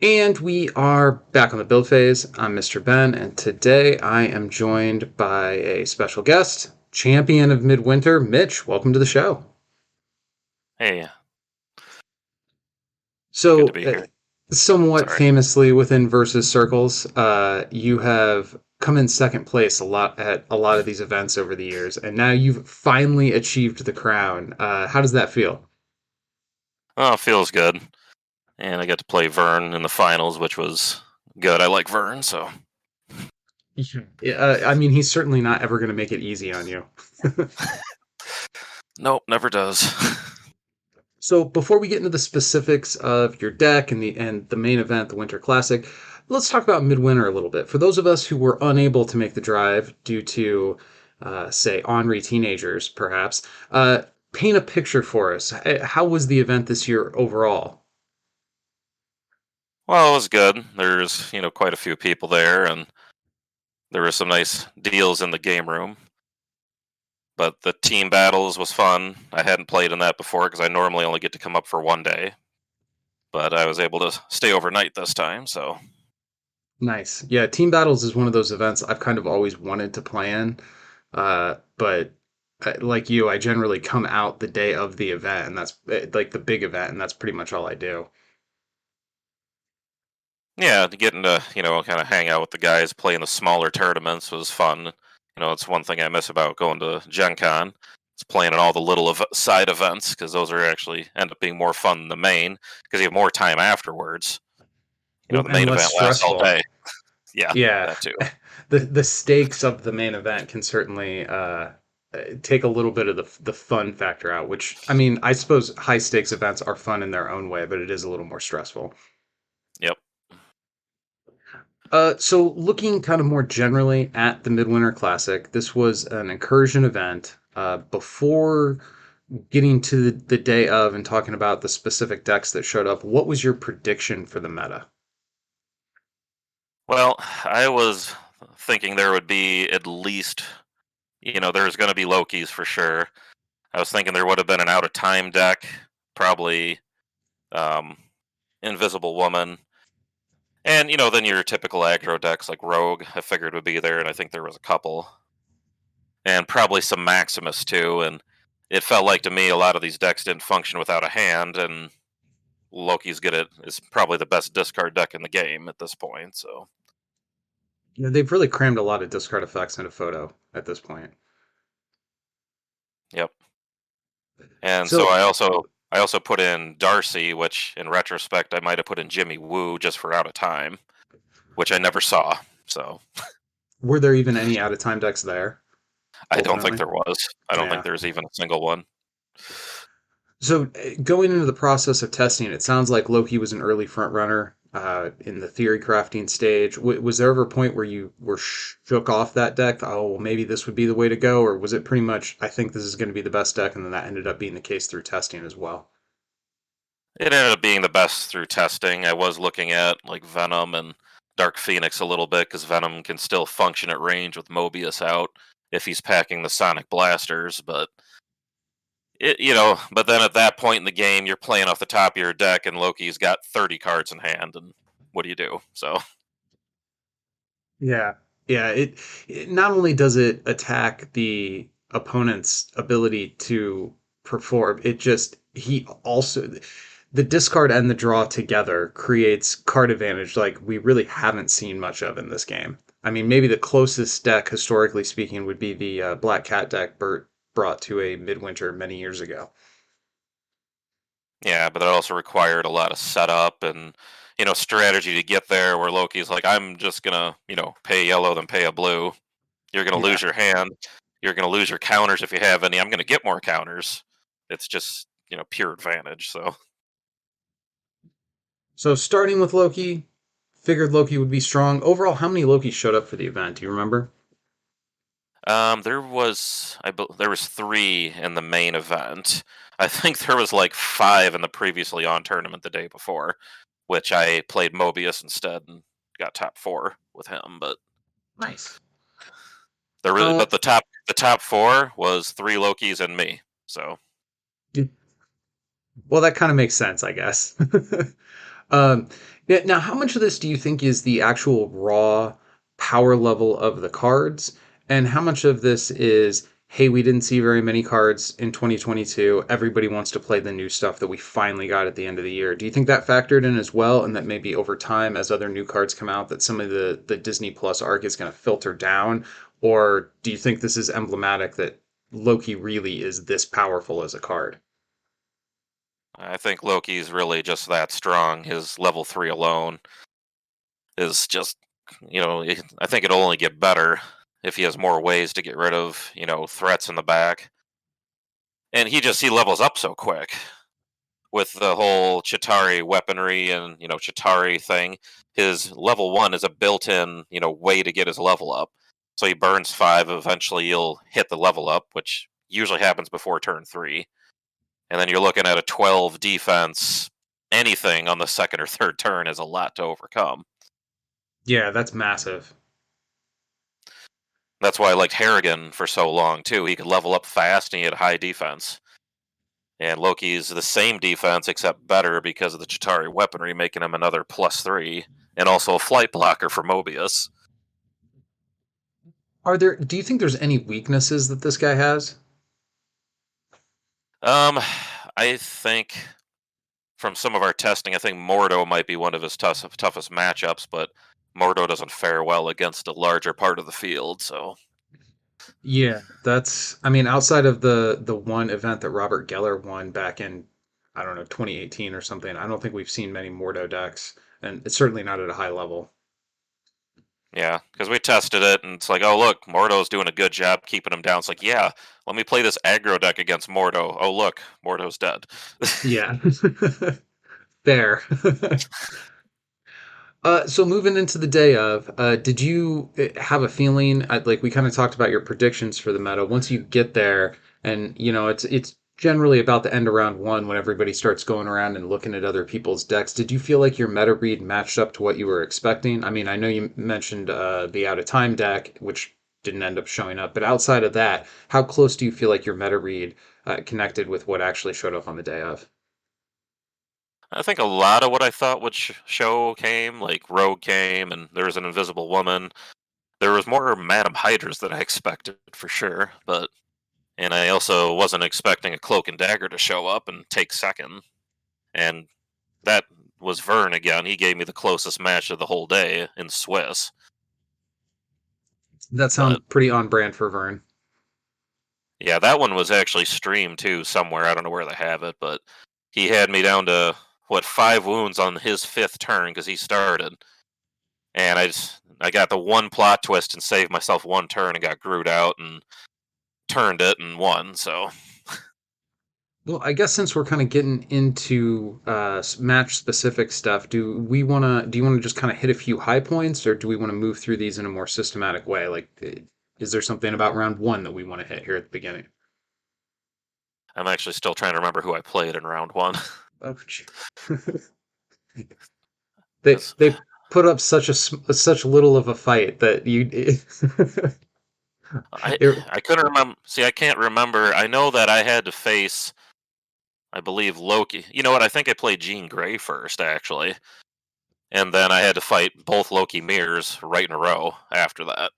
And we are back on the build phase. I'm Mr. Ben, and today I am joined by a special guest, champion of Midwinter, Mitch. Welcome to the show. Hey, good to So, be here. somewhat Sorry. famously within versus circles, you have come in second place a lot at a lot of these events over the years, and now you've finally achieved the crown. How does that feel? Oh, it feels good. And I got to play Vern in the finals, which was good. I like Vern, so Yeah, I mean, he's certainly not ever going to make it easy on you. nope, never does. So before we get into the specifics of your deck and the main event, the Winter Classic, let's talk about Midwinter a little bit. For those of us who were unable to make the drive due to, say, ornery teenagers, perhaps, paint a picture for us. How was the event this year overall? Well, it was good. There's, quite a few people there, and there were some nice deals in the game room. But the team battles was fun. I hadn't played in that before because I normally only get to come up for one day. But I was able to stay overnight this time, so Nice. Yeah, Team Battles is one of those events I've kind of always wanted to play in, but like you, I generally come out the day of the event, and that's like the big event, and that's pretty much all I do. yeah, getting to, kind of hang out with the guys playing the smaller tournaments was fun. It's one thing I miss about going to Gen Con. It's playing in all the little side events because those are actually end up being more fun than the main because you have more time afterwards. Well, The and main less event lasts all stressful. day. Yeah, Yeah, that too. the stakes of the main event can certainly take a little bit of the fun factor out. Which I mean, I suppose high stakes events are fun in their own way, but it is a little more stressful. Yep. So looking kind of more generally at the Midwinter Classic, this was an incursion event. Before getting to the day of and talking about the specific decks that showed up, what was your prediction for the meta? Well, I was thinking there would be at least, there's going to be Loki's for sure. I was thinking there would have been an out of time deck, probably um, Invisible Woman. And then your typical aggro decks like Rogue, I figured would be there, and I think there was a couple, and probably some Maximus too. And it felt like to me a lot of these decks didn't function without a hand, and Loki's good at is probably the best discard deck in the game at this point. So, You know, they've really crammed a lot of discard effects into photo at this point. yep. And so So I also put in Darcy, which in retrospect I might have put in Jimmy Woo just for out of time, which I never saw. So were there even any out of time decks there? I don't think Ultimately, there was. I don't think yeah. there's even a single one. So going into the process of testing, it sounds like Loki was an early front runner in the theory crafting stage. Was there ever a point where you were shook off that deck? Oh, well, maybe this would be the way to go, or was it pretty much? I think this is going to be the best deck, and then that ended up being the case through testing as well. It ended up being the best through testing. I was looking at like Venom and Dark Phoenix a little bit because Venom can still function at range with Mobius out if he's packing the Sonic blasters. But then at that point in the game, you're playing off the top of your deck, and Loki's got 30 cards in hand, and what do you do? So Yeah, yeah. It not only does it attack the opponent's ability to perform, it just he also the discard and the draw together creates card advantage like we really haven't seen much of in this game. I mean, maybe the closest deck historically speaking would be the Black Cat deck Bert brought to a Midwinter many years ago. yeah, but that also required a lot of setup and strategy to get there. Where Loki's like, I'm just gonna pay yellow then pay a blue. You're gonna Yeah. lose your hand. You're gonna lose your counters if you have any. I'm gonna get more counters. It's just pure advantage. So So starting with Loki, figured Loki would be strong. Overall, how many Loki showed up for the event? Do you remember? there was three in the main event. I think there was like five in the previously on tournament the day before, which I played Mobius instead and got top four with him. But Nice. there was, Uh, but the top four was three Lokis and me. So well, that kind of makes sense, I guess. um, Yeah, now, how much of this do you think is the actual raw power level of the cards, and how much of this is, hey, we didn't see very many cards in 2022. Everybody wants to play the new stuff that we finally got at the end of the year. Do you think that factored in as well, and that maybe over time, as other new cards come out, that some of the Disney Plus arc is going to filter down, or do you think this is emblematic that Loki really is this powerful as a card? I think Loki's really just that strong. His level 3 alone is just, I think it'll only get better if he has more ways to get rid of, threats in the back. And he levels up so quick with the whole Chitari weaponry and, Chitari thing. His level 1 is a built-in, way to get his level up. So he burns 5, eventually you'll hit the level up, which usually happens before turn 3. And then you're looking at a 12 defense. Anything on the second or third turn is a lot to overcome. Yeah, that's massive. That's why I liked Harrigan for so long too. He could level up fast and he had high defense. And Loki's the same defense except better because of the Chitauri weaponry, making him another +3, and also a flight blocker for Mobius. Do you think there's any weaknesses that this guy has? Um, I think from some of our testing, I think Mordo might be one of his toughest matchups, but Mordo doesn't fare well against a larger part of the field, so Yeah, I mean, outside of the one event that Robert Geller won back in, I don't know, 2018 or something, I don't think we've seen many Mordo decks, and it's certainly not at a high level. yeah, because we tested it, and it's like, oh look, Mordo's doing a good job keeping him down. It's like, yeah, let me play this aggro deck against Mordo. Oh look, Mordo's dead. Yeah. Fair. So moving into the day of, did you have a feeling, like we kind of talked about your predictions for the meta, once you get there, and it's generally about the end of round one when everybody starts going around and looking at other people's decks. Did you feel like your meta read matched up to what you were expecting? I mean, I know you mentioned the out of time deck, which didn't end up showing up, but outside of that, how close do you feel like your meta read connected with what actually showed up on the day of? I think a lot of what I thought would show came, like Rogue came, and there was an Invisible Woman. There was more Madam Hydras than I expected for sure, and I also wasn't expecting a Cloak and Dagger to show up and take second. And that was Vern again. He gave me the closest match of the whole day in Swiss. That But sounds pretty on brand for Vern. yeah, that one was actually streamed too somewhere. I don't know where they have it, but he had me down to what 5 wounds on his 5th turn because he started, and I got the one plot twist and saved myself one turn and got Groot out and turned it and won. So Well, I guess since we're kind of getting into match specific stuff, do you want to just kind of hit a few high points, or do we want to move through these in a more systematic way? Like, is there something about round one that we want to hit here at the beginning? I'm actually still trying to remember who I played in round one. Oh, they 'Cause they put up such little of a fight that you I it, I couldn't remember. See, I can't remember. I know that I had to face, I believe, Loki. You know what? I think I played Jean Grey first, actually, and then I had to fight both Loki mirrors right in a row after that.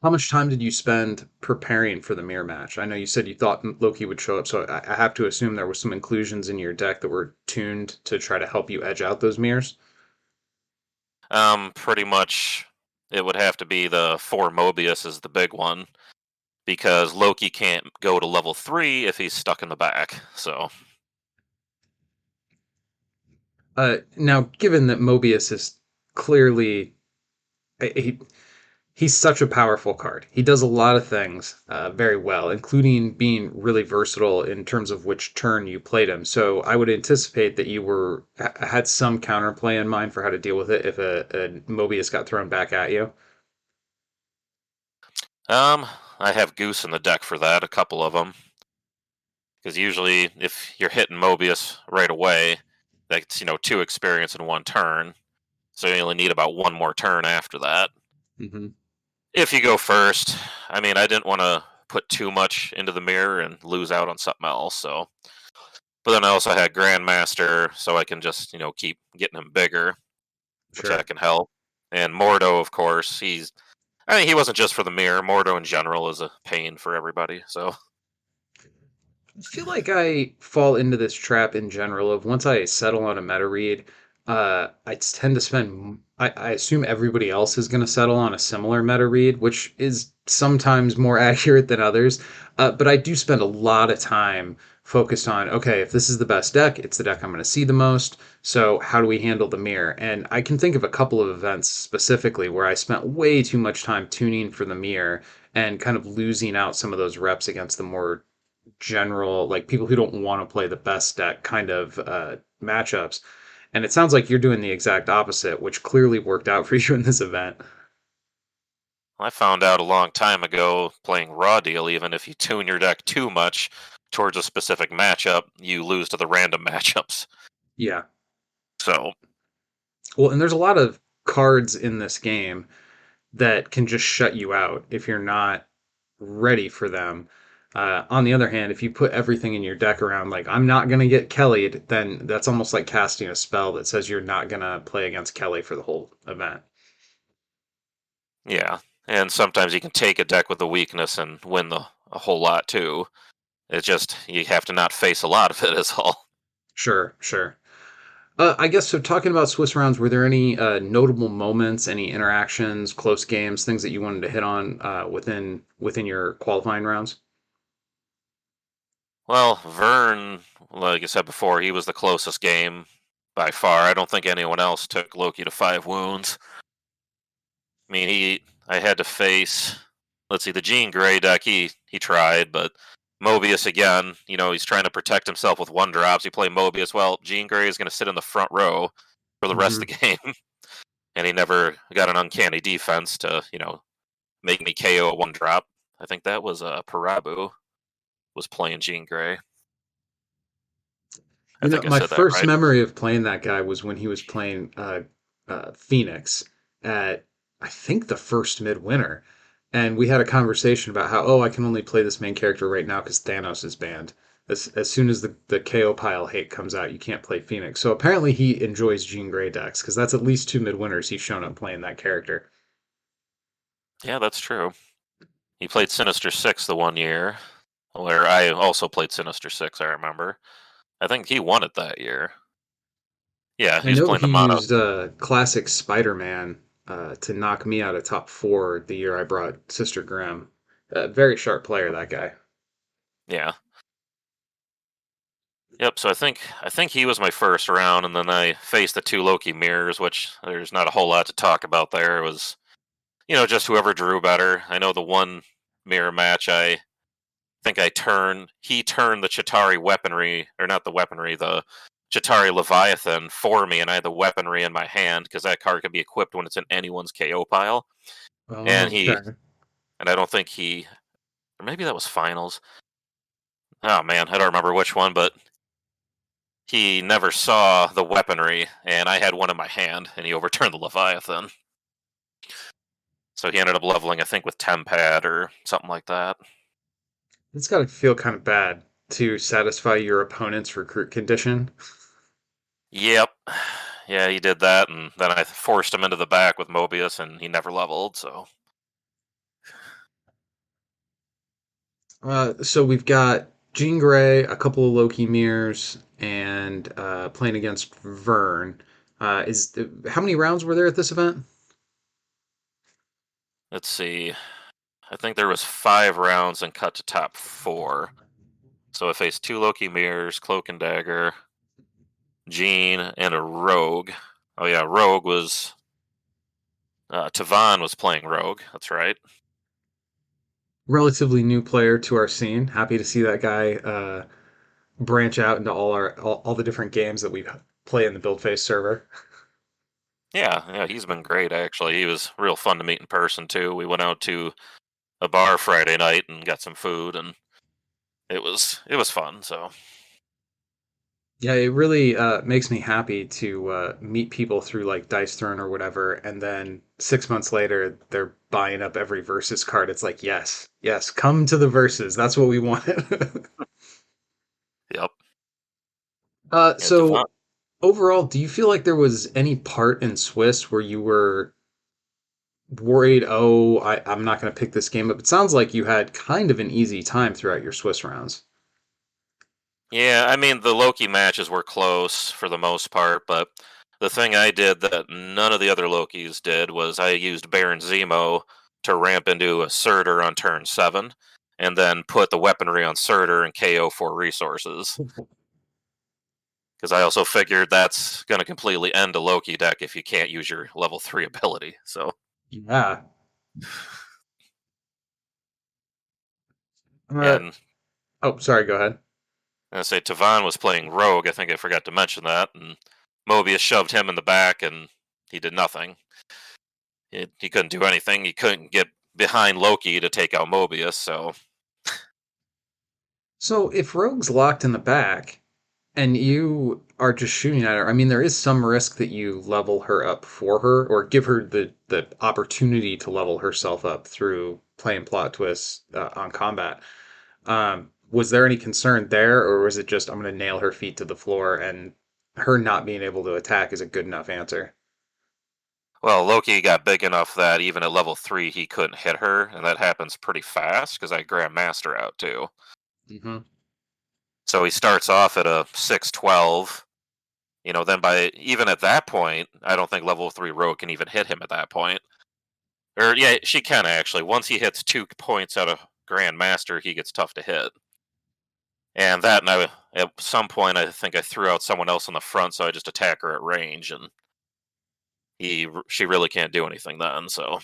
how much time did you spend preparing for the mirror match? I know you said you thought Loki would show up, so I have to assume there were some inclusions in your deck that were tuned to try to help you edge out those mirrors. Pretty much, it would have to be the 4 Mobius is the big one because Loki can't go to level 3 if he's stuck in the back. So, Now, given that Mobius is clearly he, he's such a powerful card, he does a lot of things very well, including being really versatile in terms of which turn you played him. So I would anticipate that you had some counterplay in mind for how to deal with it if a Mobius got thrown back at you. I have Goose in the deck for that, a couple of them, because usually if you're hitting Mobius right away, that's 2 experience in one turn. So you only need about one more turn after that. Hmm. If you go first, I mean, I didn't want to put too much into the mirror and lose out on something else. So But then I also had Grandmaster, so I can just keep getting him bigger, which Sure. that can help. And Mordo, of course, I mean, he wasn't just for the mirror. Mordo in general is a pain for everybody. So I feel like I fall into this trap in general of once I settle on a meta read, I tend to spend. I assume everybody else is going to settle on a similar meta read, which is sometimes more accurate than others. But I do spend a lot of time focused on, okay, if this is the best deck, it's the deck I'm going to see the most. So how do we handle the mirror? And I can think of a couple of events specifically where I spent way too much time tuning for the mirror and kind of losing out some of those reps against the more general, like people who don't want to play the best deck kind of matchups. And it sounds like you're doing the exact opposite, which clearly worked out for you in this event. I found out a long time ago playing Raw Deal, even if you tune your deck too much towards a specific matchup, you lose to the random matchups. Yeah. So Well, and there's a lot of cards in this game that can just shut you out if you're not ready for them. On the other hand, if you put everything in your deck around, like, I'm not going to get Kelly'd, then that's almost like casting a spell that says you're not going to play against Kelly for the whole event. yeah, and sometimes you can take a deck with a weakness and win a whole lot too. It's just you have to not face a lot of it is all. Sure, sure. I guess so. Talking about Swiss rounds, were there any notable moments, any interactions, close games, things that you wanted to hit on within your qualifying rounds? Well, Vern, like I said before, he was the closest game by far. I don't think anyone else took Loki to 5 wounds. I mean, I had to face, let's see, the Jean Grey deck. He tried, but Mobius again. He's trying to protect himself with one drops. You play Mobius. Well, Jean Grey is going to sit in the front row for the rest Hmm. of the game, and he never got an uncanny defense to make me KO a one drop. I think that was Parabu was playing Jean Grey. I You know, think I my said that first right. memory of playing that guy was when he was playing Phoenix at, I think, the first Midwinter, and we had a conversation about how, oh, I can only play this main character right now because Thanos is banned. As soon as the KO pile hate comes out, you can't play Phoenix. So apparently he enjoys Jean Grey decks because that's at least two Midwinters he's shown up playing that character. Yeah, that's true. He played Sinister Six the one year, where I also played Sinister Six. I remember. I think he won it that year. Yeah, he I was know playing the he mono. used classic Spider-Man to knock me out of top four the year I brought Sister Grimm. Very sharp player, that guy. Yeah. Yep. So I think he was my first round, and then I faced the two Loki mirrors, which there's not a whole lot to talk about there. It was just whoever drew better. I know the one mirror match. I think he turned the Chitari weaponry, or not the weaponry, the Chitari Leviathan for me, and I had the weaponry in my hand because that card can be equipped when it's in anyone's KO pile. And Oh, he, okay. and I don't think or maybe that was finals. Oh man, I don't remember which one, but he never saw the weaponry, and I had one in my hand, and he overturned the Leviathan. So he ended up leveling, I think, with Tempad or something like that. It's got to feel kind of bad to satisfy your opponent's recruit condition. Yep. Yeah, he did that, and then I forced him into the back with Mobius, and he never leveled. So So we've got Jean Grey, a couple of Loki mirrors, and playing against Vern. Is how many rounds were there at this event? let's see. I think there was 5 rounds and cut to top 4. So I faced 2 Loki mirrors, Cloak and Dagger, Jean, and a Rogue. Oh yeah, Rogue was Tavon was playing Rogue. That's right. Relatively new player to our scene. Happy to see that guy branch out into all the different games that we play in the Build Face server. Yeah, he's been great actually. He was real fun to meet in person too. We went out to a bar Friday night and got some food, and it was fun. So Yeah, it really makes me happy to meet people through like Dice Throne or whatever, and then 6 months later they're buying up every Versus card. It's like, yes, yes, come to the Versus. That's what we wanted. yep. Yeah, Devon. So overall, do you feel like there was any part in Swiss where you were worried, oh, I'm not going to pick this game up? It sounds like you had kind of an easy time throughout your Swiss rounds. Yeah, I mean the Loki matches were close for the most part, but the thing I did that none of the other Lokis did was I used Baron Zemo to ramp into a Surtur on turn 7, and then put the weaponry on Surtur and KO for resources. Because I also figured that's going to completely end a Loki deck if you can't use your level 3 ability. So, Yeah. Uh, and oh, sorry, go ahead. I say Tavan was playing Rogue. I think I forgot to mention that. And Mobius shoved him in the back, and he did nothing. He couldn't do anything. He couldn't get behind Loki to take out Mobius. So, So if Rogue's locked in the back and you are just shooting at her, I mean, there is some risk that you level her up for her or give her the opportunity to level herself up through playing plot twists on combat. Was there any concern there, or was it just I'm going to nail her feet to the floor and her not being able to attack is a good enough answer? well, Loki got big enough that even at level 3, he couldn't hit her. And that happens pretty fast because I Grandmaster out too. Hmm. So he starts off at a 612. Then by even at that point, I don't think level 3 Rogue can even hit him at that point. Or yeah, she can actually. Once he hits 2 points out of Grandmaster, he gets tough to hit. And that, and at some point, I think I threw out someone else on the front, so I just attack her at range, and she really can't do anything then. So,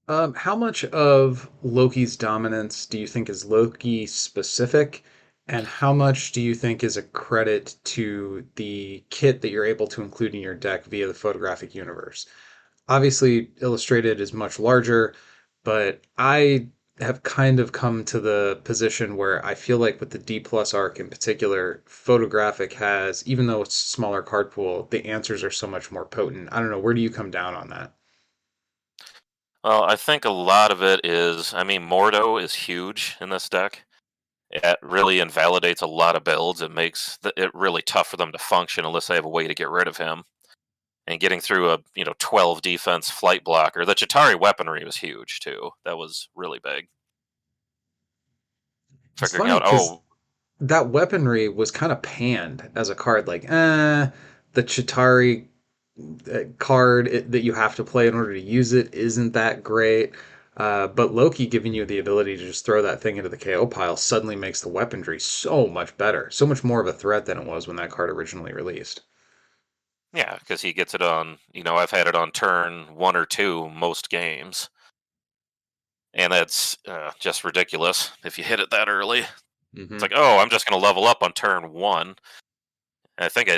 How much of Loki's dominance do you think is Loki specific, and how much do you think is a credit to the kit that you're able to include in your deck via the photographic universe? Obviously, Illustrated is much larger, but I have kind of come to the position where I feel like with the D plus arc in particular, photographic has, even though it's a smaller card pool, the answers are so much more potent. I don't know, where do you come down on that? well, I think a lot of it is. I mean, Mordo is huge in this deck. It really invalidates a lot of builds. It makes it really tough for them to function unless they have a way to get rid of him. And getting through a 12 defense flight blocker. The Chitari weaponry was huge too. That was really big. It's Figuring funny out, because oh that weaponry was kind of panned as a card, like, the Chitari card that you have to play in order to use it isn't that great. But Loki giving you the ability to just throw that thing into the KO pile suddenly makes the weaponry so much better, so much more of a threat than it was when that card originally released. yeah, because he gets it on. I've had it on turn 1 or 2 most games, and that's just ridiculous. If you hit it that early, it's Hmm. like, oh, I'm just going to level up on turn 1. And I think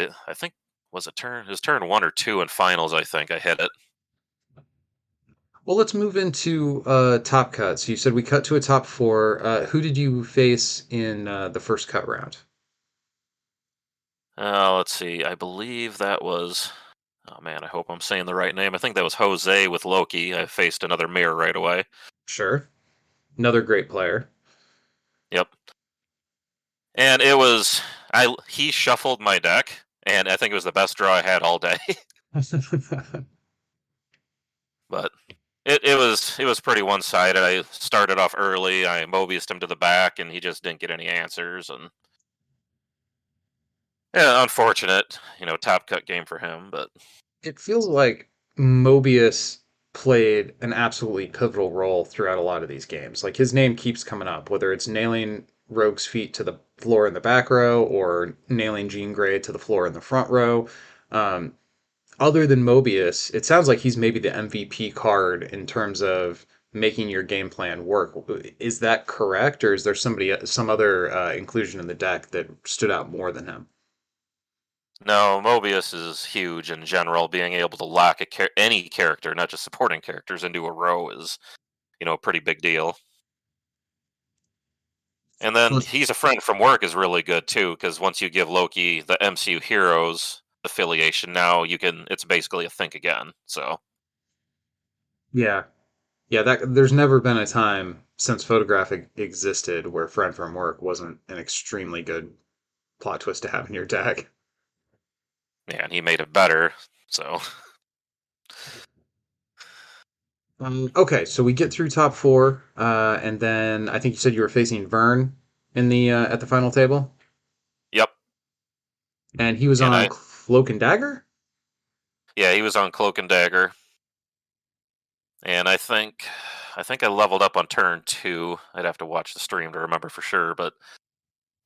was it turn? It was turn 1 or 2 in finals. I think I hit it. Well, let's move into top cuts. You said we cut to a top four. Who did you face in the first cut round? Let's see. I believe that was. Oh man, I hope I'm saying the right name. I think that was Jose with Loki. I faced another mirror right away. Sure. Another great player. Yep. And it was he shuffled my deck, and I think it was the best draw I had all day. But it was pretty one sided. I started off early. I Mobiused him to the back, and he just didn't get any answers. And yeah, unfortunate. Top cut game for him. But It feels like Mobius played an absolutely pivotal role throughout a lot of these games. Like his name keeps coming up, whether it's nailing Rogue's feet to the floor in the back row or nailing Jean Grey to the floor in the front row. Um, Other than Mobius, it sounds like he's maybe the MVP card in terms of making your game plan work. Is that correct, or is there some other inclusion in the deck that stood out more than him? no, Mobius is huge in general. Being able to lock any character, not just supporting characters, into a row is a pretty big deal. And then Let's- he's a friend from work is really good too, because once you give Loki the MCU Heroes affiliation, now it's basically a think again. So Yeah, yeah. That there's never been a time since photographic existed where Friend from Work wasn't an extremely good plot twist to have in your deck. Yeah, and he made it better. So Okay, so we get through top four, and then I think you said you were facing Vern in the at the final table, yep. and he was And on Cloak and Dagger. yeah, he was on Cloak and Dagger. And I think I leveled up on turn 2. I'd have to watch the stream to remember for sure, but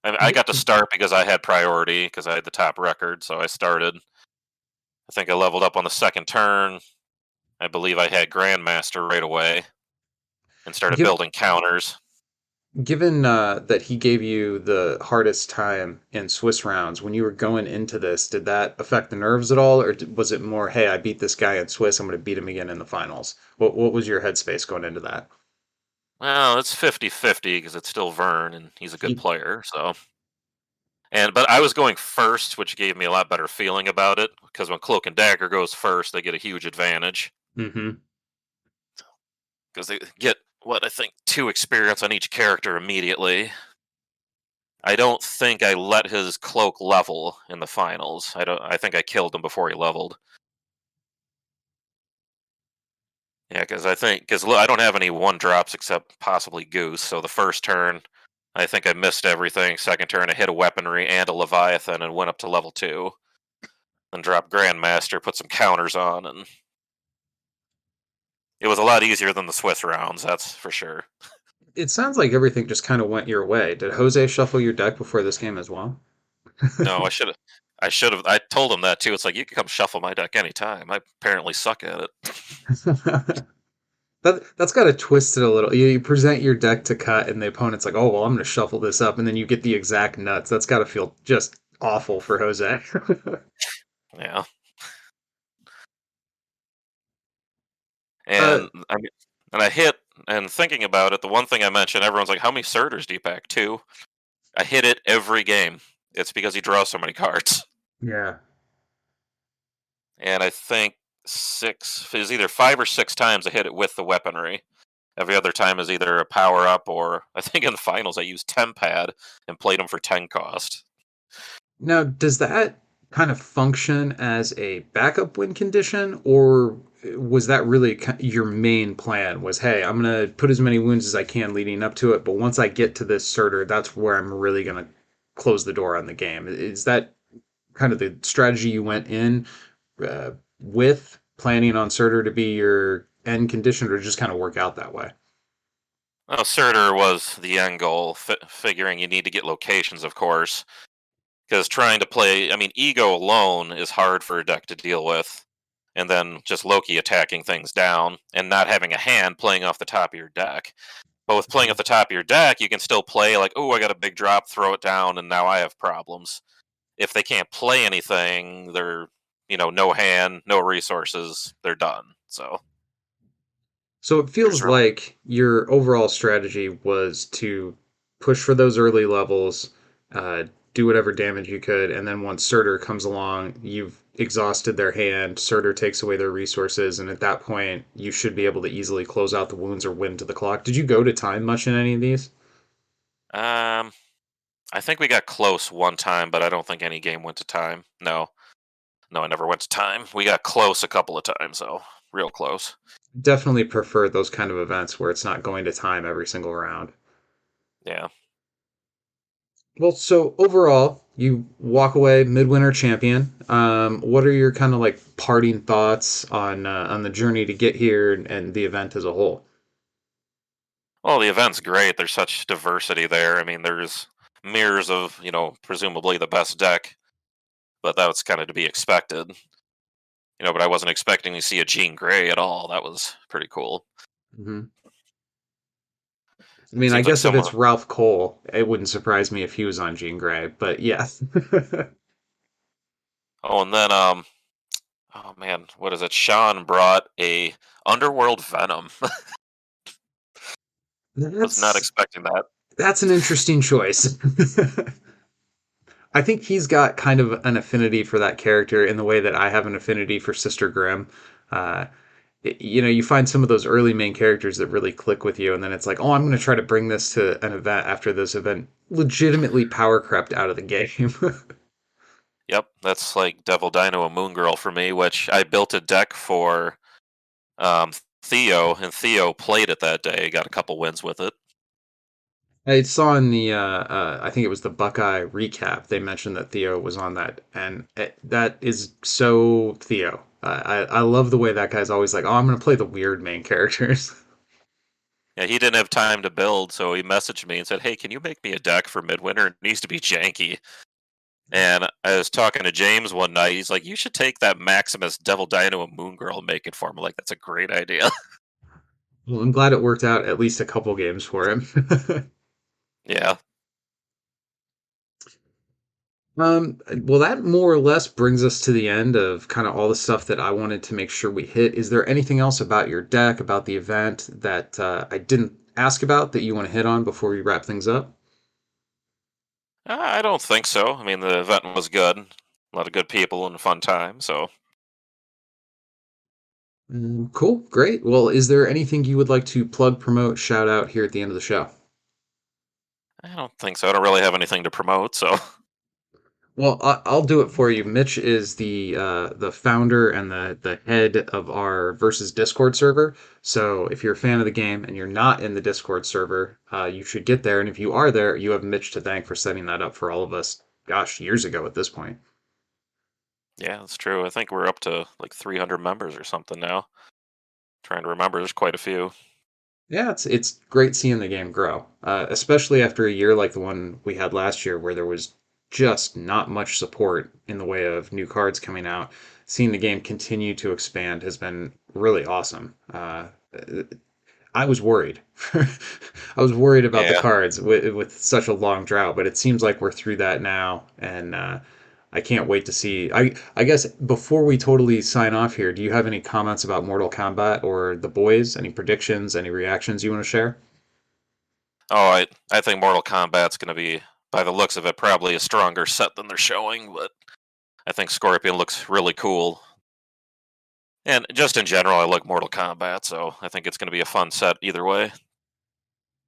I Yeah. got to start because I had priority because I had the top record, so I started. I think I leveled up on the second turn. I believe I had Grandmaster right away and started Give, building counters. Given that he gave you the hardest time in Swiss rounds, when you were going into this, did that affect the nerves at all, or was it more, hey, I beat this guy in Swiss, I'm going to beat him again in the finals? What was your headspace going into that? Well, it's 50-50 because it's still Vern and he's a good He, player, so but I was going first, which gave me a lot better feeling about it because when Cloak and Dagger goes first, they get a huge advantage mm-hmm. because they get what I think 2 experience on each character immediately. I don't think I let his cloak level in the finals. I don't. I think I killed him before he leveled. Yeah, because I don't have any one drops except possibly Goose. So the first turn, I think I missed everything. Second turn, I hit a weaponry and a Leviathan and went up to level 2. Then dropped Grandmaster, put some counters on, and it was a lot easier than the Swiss rounds. That's for sure. It sounds like everything just kind of went your way. Did Jose shuffle your deck before this game as well? No, I should have. I should have. I told him that too. It's like you can come shuffle my deck anytime. I apparently suck at it. That's got to twist it a little. You present your deck to cut, and the opponent's like, "Oh well, I'm going to shuffle this up," and then you get the exact nuts. That's got to feel just awful for Jose. Yeah, uh, and I mean, and I hit. And thinking about it, the one thing I mentioned, everyone's like, "How many Surters do you pack?" 2. I hit it every game. It's because he draws so many cards. yeah. And I think 6 is either 5 or 6 times I hit it with the weaponry. Every other time is either a power up or I think in the finals I used Tempad and played him for 10 cost. Now, does that kind of function as a backup win condition, or was that really your main plan? Was, hey, I'm gonna put as many wounds as I can leading up to it, but once I get to this Surtur, that's where I'm really gonna close the door on the game. Is that kind of the strategy you went in with, planning on Surtur to be your end condition, or just kind of work out that way? Well, Surtur was the end goal, figuring you need to get locations, of course, because trying to play, I mean, Ego alone is hard for a deck to deal with. And then just Loki attacking things down and not having a hand playing off the top of your deck. But with playing Mhm. off the top of your deck, you can still play like, oh, I got a big drop, throw it down, and now I have problems. If they can't play anything, they're no hand, no resources, they're done. So So it there's feels really like your overall strategy was to push for those early levels, do whatever damage you could, and then once Surtur comes along, you've exhausted their hand, Surtur takes away their resources, and at that point, you should be able to easily close out the wounds or win to the clock. Did you go to time much in any of these? um I think we got close one time, but I don't think any game went to time. No. No, I never went to time. We got close a couple of times though. Real close. Definitely prefer those kind of events where it's not going to time every single round. Yeah. Well, so overall, you walk away Midwinter Champion. What are your kind of like parting thoughts on the journey to get here and the event as a whole? Well, the event's great. There's such diversity there. I mean, there's mirrors of, presumably the best deck, but that's kind of to be expected. But I wasn't expecting to see a Jean Grey at all. That was pretty cool. Hmm. I mean, I Seems like guess if someone. it's Ralph Cole, it wouldn't surprise me if he was on Jean Grey. But yeah, Oh, and then oh man, what is it? Sean brought a Underworld Venom. Was not that's expecting that. that's an interesting choice. I think he's got kind of an affinity for that character in the way that I have an affinity for Sister Grimm. Uh, you find some of those early main characters that really click with you, and then it's like, oh, I'm going to try to bring this to an event after this event legitimately power crept out of the game. Yep, that's like Devil Dino and Moon Girl for me, which I built a deck for um, Theo, and Theo played it that day. Got a couple wins with it. I saw in the I think it was the Buckeye recap, they mentioned that Theo was on that, and that is so Theo. I love the way that guy's always like, oh, I'm going to play the weird main characters. Yeah, he didn't have time to build, so he messaged me and said, "Hey, can you make me a deck for Midwinter? It needs to be janky." And I was talking to James one night. He's like, "You should take that Maximus Devil Dino and Moon Girl and make it for him." I'm like, "That's a great idea." Well, I'm glad it worked out at least a couple games for him. Yeah. Well, that more or less brings us to the end of kind of all the stuff that I wanted to make sure we hit. Is there anything else about your deck, about the event that I didn't ask about that you want to hit on before we wrap things up? I don't think so. I mean, the event was good. A lot of good people and a fun time. So Cool, great. Well, is there anything you would like to plug, promote, shout out here at the end of the show? I don't think so. I don't really have anything to promote. So Well, I'll do it for you. Mitch is the founder and the head of our versus Discord server. So if you're a fan of the game and you're not in the Discord server, you should get there. And if you are there, you have Mitch to thank for setting that up for all of us. Gosh, years ago at this point. yeah, that's true. I think we're up to like 300 members or something now. Trying to remember, there's quite a few. Yeah, it's great seeing the game grow, especially after a year like the one we had last year, where there was just not much support in the way of new cards coming out. Seeing the game continue to expand has been really awesome. I was worried. I was worried about the Yeah. cards with such a long drought, but it seems like we're through that now, and I can't wait to see. I guess before we totally sign off here, do you have any comments about Mortal Kombat or the boys? Any predictions? Any reactions you want to share? Oh, I think Mortal Kombat's going to be, by the looks of it, probably a stronger set than they're showing. But I think Scorpion looks really cool. And just in general, I like Mortal Kombat, so I think it's going to be a fun set either way.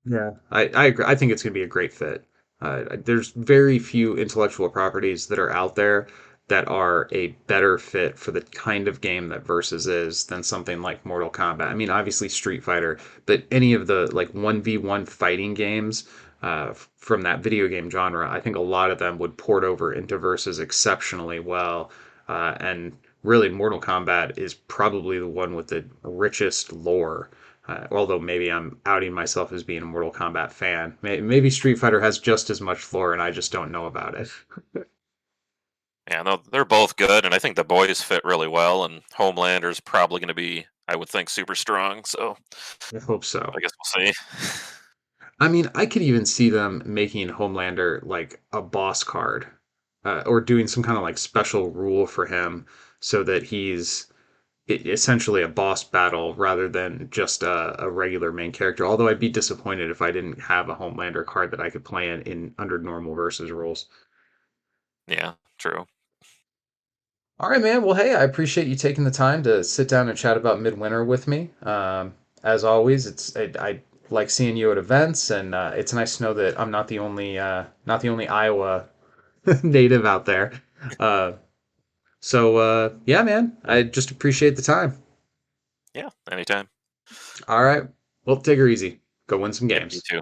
Yeah, I agree. I think it's going to be a great fit. There's very few intellectual properties that are out there that are a better fit for the kind of game that Versus is than something like Mortal Kombat. I mean, obviously Street Fighter, but any of the like 1v1 fighting games from that video game genre, I think a lot of them would port over into Versus exceptionally well. And really, Mortal Kombat is probably the one with the richest lore, although maybe I'm outing myself as being a Mortal Kombat fan. Maybe Street Fighter has just as much lore and I just don't know about it. Yeah, no, they're both good, and I think the boys fit really well. And Homelander's probably going to be, I would think, super strong. So I hope so. I guess we'll see. I mean, I could even see them making Homelander like a boss card, or doing some kind of like special rule for him so that he's essentially a boss battle rather than just a regular main character. Although I'd be disappointed if I didn't have a Homelander card that I could play in under normal versus rules. Yeah, true. All right, man. Well, hey, I appreciate you taking the time to sit down and chat about Midwinter with me. As always, I like seeing you at events, and it's nice to know that I'm not the only Iowa native out there. Uh, yeah, man, I just appreciate the time. Yeah, anytime. All right, well, take her easy. Go win some Yep, you games. too.